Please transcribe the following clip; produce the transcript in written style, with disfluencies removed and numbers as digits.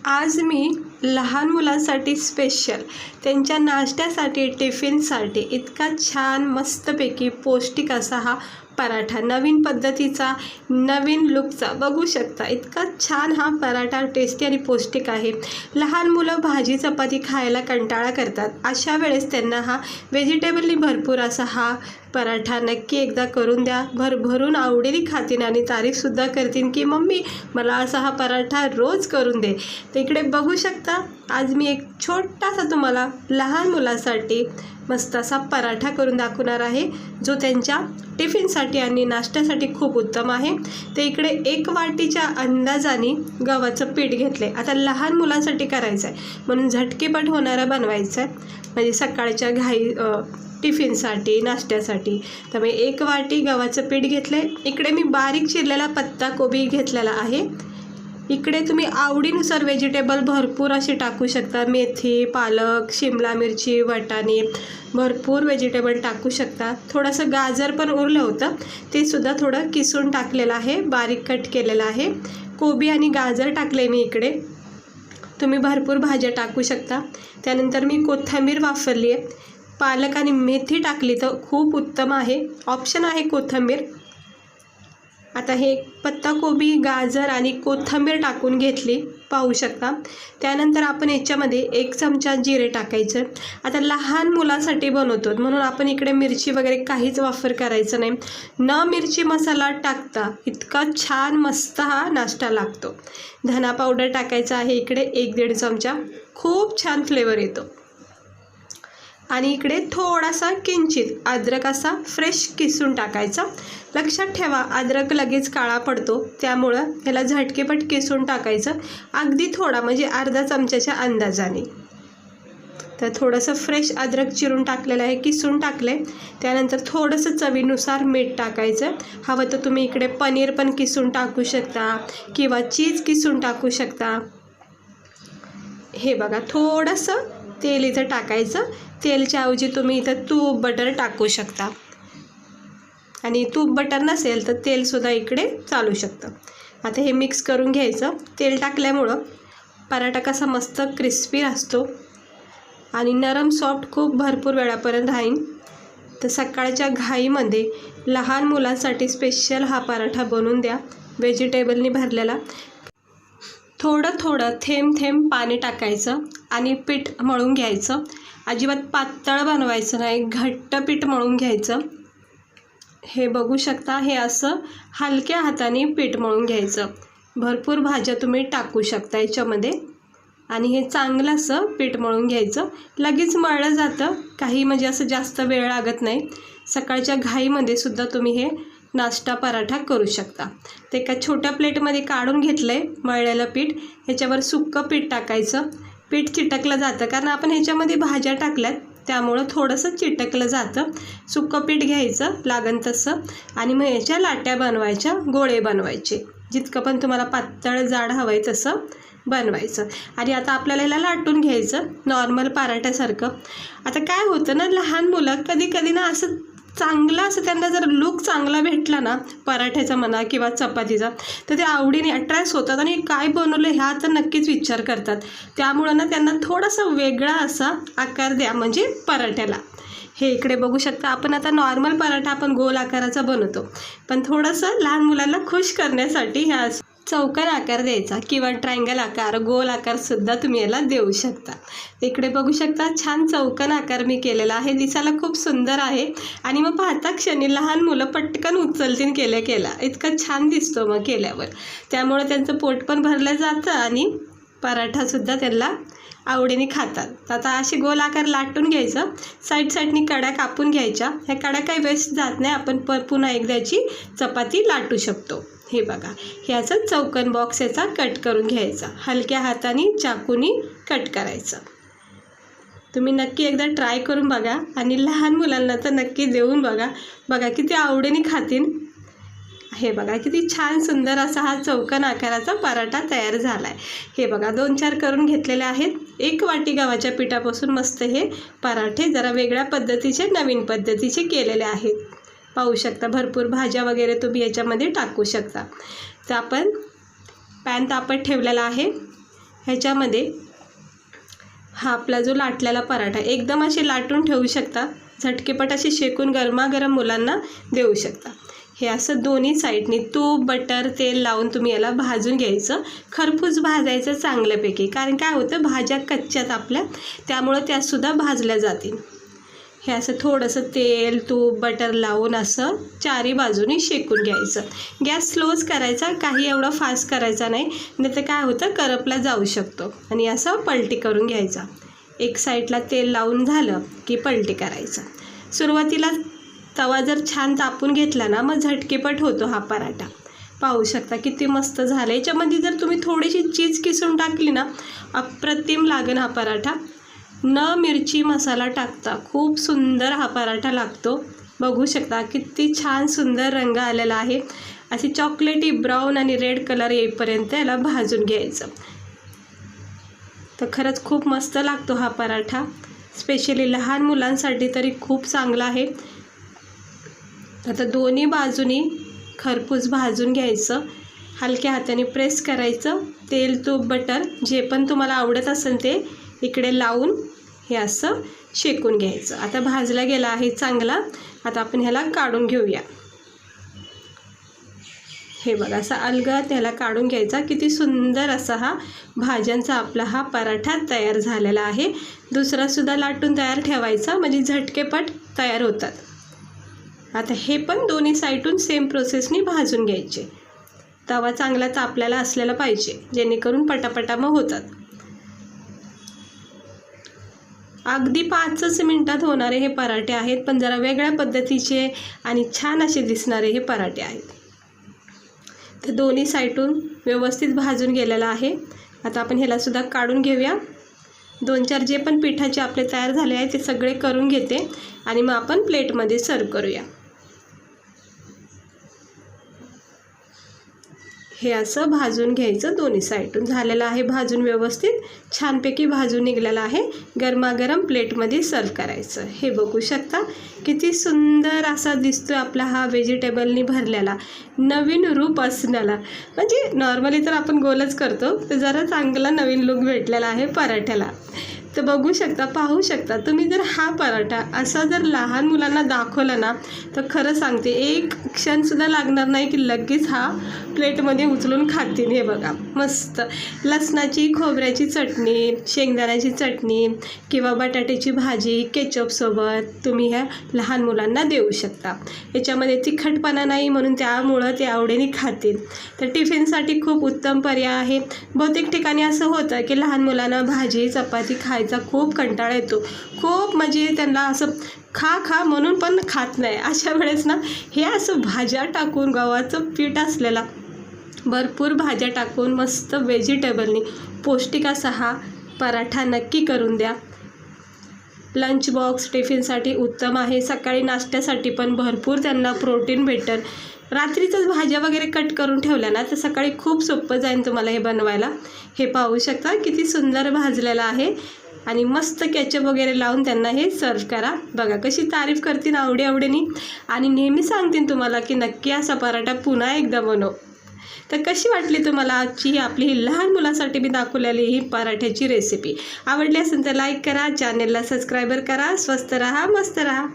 आज मी लहान मुलांसाठी स्पेशल त्यांच्या नाश्त्यासाठी टिफिनसाठी इतका छान मस्तपैकी पौष्टिक असा हा पराठा नवीन पद्धतीचा नवीन लुकचा बघू शकता। इतका छान हा पराठा टेस्टी आणि पौष्टिक आहे। लहान मुलं भाजी चपाती खायला कंटाळा करतात, अशा वेळेस त्यांना हा व्हेजिटेबलनी भरपूर असा हा पराठा नक्की एकदा करून द्या। भरभरून आवडीने खातील आणि तारीफसुद्धा करतील की मम्मी मला असा हा पराठा रोज करून दे। तर इकडे बघू शकता आज मी एक छोटासा तुम्हाला लहान मुलांसाठी मस्त असा पराठा करून दाखवणार आहे, जो त्यांच्या टिफिनसाठी आणि नाश्त्यासाठी खूप उत्तम आहे। तर इकडे 1 वाटीच्या अंदाजाने गव्हाचं पीठ घेतले। आता लहान मुलांसाठी करायचं आहे म्हणून झटकेपट होणारा बनवायचं आहे, म्हणजे सकाळच्या घाई टिफिनसाठी नाश्त्यासाठी। त्यामुळे 1 वाटी गव्हाचं पीठ घेतले। इकडे मी बारीक चिरलेला पत्ता कोबी घेतलेला आहे। इकडे तुम्ही आवडीनुसार व्हेजिटेबल भरपूर असे टाकू शकता, मेथी पालक शिमला मिरची वाटाणे भरपूर व्हेजिटेबल टाकू शकता। थोडंसं गाजर पण उरलं होतं, ते सुद्धा थोडं किसून टाकलेलं आहे, बारीक कट केलेलं आहे। कोबी आणि गाजर टाकले मी इकडे, तुम्ही भरपूर भाज्या टाकू शकता। त्यानंतर मी कोथिंबीर वापरली आहे, पालक आणि मेथी टाकली तर खूप उत्तम आहे, ऑप्शन आहे कोथिंबीर। आता हे पत्ताकोबी गाजर आणि कोथिंबीर टाकून घेतली, पाहू शकता। त्यानंतर आपण याच्यामध्ये 1 चमचा जिरे टाकायचं। आता लहान मुलांसाठी बनवतो म्हणून आपण इकडे मिरची वगैरे काहीच वापर करायचं नाही, न मिरची मसाला टाकता इतका छान मस्त हा नाश्ता लागतो। धना पावडर टाकायचा आहे इकडे 1-1.5 चमचा, खूप छान फ्लेवर येतो। आणि इकडे थोडासा किंचित अद्रक असा फ्रेश किसून टाकायचा। लक्षात ठेवा अद्रक लगेच काळा पडतो, त्यामुळं ह्याला झटकेपट किसून टाकायचं, अगदी थोडा म्हणजे अर्धा चमच्याच्या अंदाजाने। तर थोडंसं फ्रेश अद्रक चिरून टाकलेलं आहे, किसून टाकले। त्यानंतर थोडंसं चवीनुसार मीठ टाकायचं। हवं तर तुम्ही इकडे पनीर पण किसून टाकू शकता किंवा चीज किसून टाकू शकता। हे बघा थोडंसं तेल इथं टाकायचं, तेलच्या ऐवजी तुम्ही इथं तूप बटर टाकू शकता, आणि तूप बटर नसेल तर तेलसुद्धा इकडे चालू शकतं। आता हे मिक्स करून घ्यायचं। तेल टाकल्यामुळं पराठा कसा मस्त क्रिस्पी असतो आणि नरम सॉफ्ट खूप भरपूर वेळापर्यंत राहील। तर सकाळच्या घाईमध्ये लहान मुलांसाठी स्पेशल हा पराठा बनवून द्या, व्हेजिटेबलनी भरलेला। थोडं थोडं थेंब थेंब पाणी टाकायचं आणि पीठ मळून घ्यायचं, अजिबात पातळ बनवायचं नाही, घट्ट पीठ मळून घ्यायचं। हे बघू शकता, हे असं हलक्या हाताने पीठ मळून घ्यायचं। भरपूर भाज्या तुम्ही टाकू शकता याच्यामध्ये, आणि हे चांगलं असं पीठ मळून घ्यायचं। लगेच मळलं जातं, काही म्हणजे असं जास्त वेळ लागत नाही। सकाळच्या घाईमध्ये सुद्धा तुम्ही हे नाश्ता पराठा करू शकता। ते एका छोट्या प्लेटमध्ये काढून घेतलं आहे मळलेलं पीठ, ह्याच्यावर सुक्कं पीठ टाकायचं। पीठ चिटकलं जातं कारण आपण ह्याच्यामध्ये भाज्या टाकल्यात, त्यामुळं थोडंसं चिटकलं जातं। सुक्कं पीठ घ्यायचं लागन तसं, आणि मग याच्या लाट्या बनवायच्या, गोळे बनवायचे, जितकं पण तुम्हाला पातळ जाड हवं आहे तसं बनवायचं। आणि आता आपल्याला ह्याला लाटून घ्यायचं नॉर्मल पराठ्यासारखं। आता काय होतं ना, लहान मुलं कधी कधी ना असं चांगलं असं त्यांना जर लूक चांगला भेटला ना पराठ्याचा म्हणा किंवा चपातीचा, तर ते आवडीने अट्रॅक्ट होतात आणि काय बनवलं ह्या तर नक्कीच विचार करतात। त्यामुळं ना त्यांना थोडासा वेगळा असा आकार द्या, म्हणजे पराठ्याला। हे इकडे बघू शकता, आपण आता नॉर्मल पराठा आपण गोल आकाराचा बनवतो, पण थोडंसं लहान मुलांना खुश करण्यासाठी ह्या चौकोन आकार द्यायचा किंवा ट्रायंगल आकार, गोल आकारसुद्धा तुम्ही याला देऊ शकता। इकडे बघू शकता छान चौकोन आकार मी केलेला आहे, दिसायला खूप सुंदर आहे। आणि मग पाहता क्षणी लहान मुलं पटकन उचलतील केल्या इतका छान दिसतो मग केल्यावर, त्यामुळे त्यांचं पोट पण भरलं जातं आणि पराठासुद्धा त्यांना आवडीने खातात। आता असे गोल आकार लाटून घ्यायचं, साईडनी कड्या कापून घ्यायच्या। ह्या कड्या काही वेस्ट जात नाही, आपण पुन्हा एकदाची चपाती लाटू शकतो। हे बघा, हे असं चौकोन बॉक्स याचा कट करून घ्यायचा, हलक्या हाताने चाकूनी कट करायचं। तुम्ही नक्की एकदा ट्राय करून बघा आणि लहान मुलांना तर नक्की देऊन बघा, बघा किती आवडीने खातील। हे बघा किती छान सुंदर असा हा चौकोन आकाराचा पराठा तयार झाला आहे। हे बघा 2-4 करून घेतलेले आहेत। 1 वाटी गव्हाच्या पिठापासून मस्त हे पराठे जरा वेगळ्या पद्धतीचे नवीन पद्धतीचे केलेले आहेत, पाहू शकता। भरपूर भाज्या वगैरे तुम्ही याच्यामध्ये टाकू शकता। तर आपण पॅन तापत ठेवलेला आहे, ह्याच्यामध्ये हा आपला जो लाटलेला पराठा एकदम असे लाटून ठेवू शकता, झटकेपट असे शेकून गरमागरम मुलांना देऊ शकता। हे असं दोन्ही साईडनी तूप बटर तेल लावून तुम्ही याला भाजून घ्यायचं, खरपूस भाजायचं चांगल्यापैकी, कारण काय होतं भाज्या कच्च्यात आपल्या, त्यामुळं त्यासुद्धा भाजल्या जातील। हे असं थोडंसं तेल तूप बटर लावून असं चारी बाजूनी शेकून घ्यायचं। गॅस स्लोच करायचा, काही एवढा फास्ट करायचा नाही, नाही तर काय होतं करपला जाऊ शकतो। आणि असं पलटी करून घ्यायचा, एक साईडला तेल लावून झालं की पलटी करायचा। सुरुवातीला तवा जर छान तापून घेतला ना मग झटकेपट होतो हा पराठा। पाहू शकता किती मस्त झालं। याच्यामध्ये जर तुम्ही थोडीशी चीज किसून टाकली ना अप्रतिम लागेल हा पराठा। न मिरची मसाला टाकता खूप सुंदर हा पराठा लागतो। बघू शकता किती छान सुंदर रंग आलेला आहे। अशी चॉकलेटी ब्राऊन आणि रेड कलर येईपर्यंत याला भाजून घ्यायचं। तर खरंच खूप मस्त लागतो हा पराठा, स्पेशली लहान मुलांसाठी तरी खूप चांगला आहे। आता दोन्ही बाजूनी खरपूस भाजून घ्यायचं, हलक्या हाताने प्रेस करायचं, तेल तूप बटर जे पण तुम्हाला आवडत असेल ते इकडे लावून हे असं शेकून घ्यायचं। आता भाजला गेला आहे चांगला, आता आपण ह्याला काढून घेऊया। हे बघा असा अलगद ह्याला काढून घ्यायचा। किती सुंदर असा हा भाज्यांचा आपला हा पराठा तयार झालेला आहे। दुसरासुद्धा लाटून तयार ठेवायचा म्हणजे झटकेपट तयार होतात। आता हे पण दोन्ही साईडून सेम प्रोसेसनी भाजून घ्यायचे। तवा चांगला तापलेला असलेला पाहिजे जेणेकरून पटापटा मग होतात। अगदी 5च मिनिटात होणारे हे पराठे आहेत, पण जरा वेगळ्या पद्धतीचे आणि छान असे दिसणारे हे पराठे आहेत। तर दोन्ही साईडून व्यवस्थित भाजून गेलेला आहे। आता आपण ह्याला सुद्धा काढून घेऊया। 2-4 जे पण पिठाचे आपले तयार झाले आहे ते सगळे करून घेते आणि मग आपण प्लेटमध्ये सर्व करूया। हे असं भाजून घ्यायचं, दोन्ही साईडून झालेलं आहे भाजून व्यवस्थित, छानपैकी भाजून निघलेलं आहे। गरमागरम प्लेटमध्ये सर्व करायचं। हे बघू शकता किती सुंदर असा दिसतोय आपला हा व्हेजिटेबलनी भरलेला नवीन रूप असणारा, म्हणजे नॉर्मली तर आपण गोलच करतो, तर जरा चांगला नवीन लुक भेटलेला आहे पराठ्याला। तर बघू शकता पाहू शकता तुम्ही, जर हा पराठा असा जर लहान मुलांना दाखवला ना तर खरं सांगते एक क्षणसुद्धा लागणार नाही की लगेच हा प्लेटमध्ये उचलून खातील। हे बघा मस्त लसणाची खोबऱ्याची चटणी, शेंगदाण्याची चटणी किंवा बटाट्याची भाजी केचपसोबत तुम्ही ह्या लहान मुलांना देऊ शकता। याच्यामध्ये तिखटपणा नाही म्हणून त्यामुळं ते आवडीने खातील। तर टिफिनसाठी खूप उत्तम पर्याय आहे। बहुतेक ठिकाणी असं होतं की लहान मुलांना भाजी चपाती खायचा खूप कंटाळा येतो, खूप म्हणजे त्यांना असं खा म्हणून पण खात नाही। अशा वेळेस ना हे असं भाज्या टाकून गव्हाचं पीठ असलेला भरपूर भाज्या टाकून मस्त व्हेजिटेबलनी पौष्टिक असा हा पराठा नक्की करून द्या। लंच बॉक्स टिफिनसाठी उत्तम आहे, सकाळी नाश्त्यासाठी पण भरपूर त्यांना प्रोटीन भेटेल। रात्रीतच भाज्या वगैरे कट करून ठेवल्या ना तर सकाळी खूप सोपं जाईल तुम्हाला हे बनवायला। हे पाहू शकता किती सुंदर भाजलेलं आहे आणि मस्त केचप वगैरे लावून त्यांना हे सर्व करा। बघा कशी तारीफ करतील आवडीने आणि नेहमी सांगतील तुम्हाला की नक्की असा पराठा पुन्हा एकदा बनव। तर कशी वाटली तुम्हाला आजची ही आपली ही लहान मुलांसाठी मी दाखवलेली ही पराठ्याची रेसिपी? आवडली असेल तर लाईक करा, चॅनेलला सबस्क्राईबर करा। स्वस्त रहा मस्त रहा।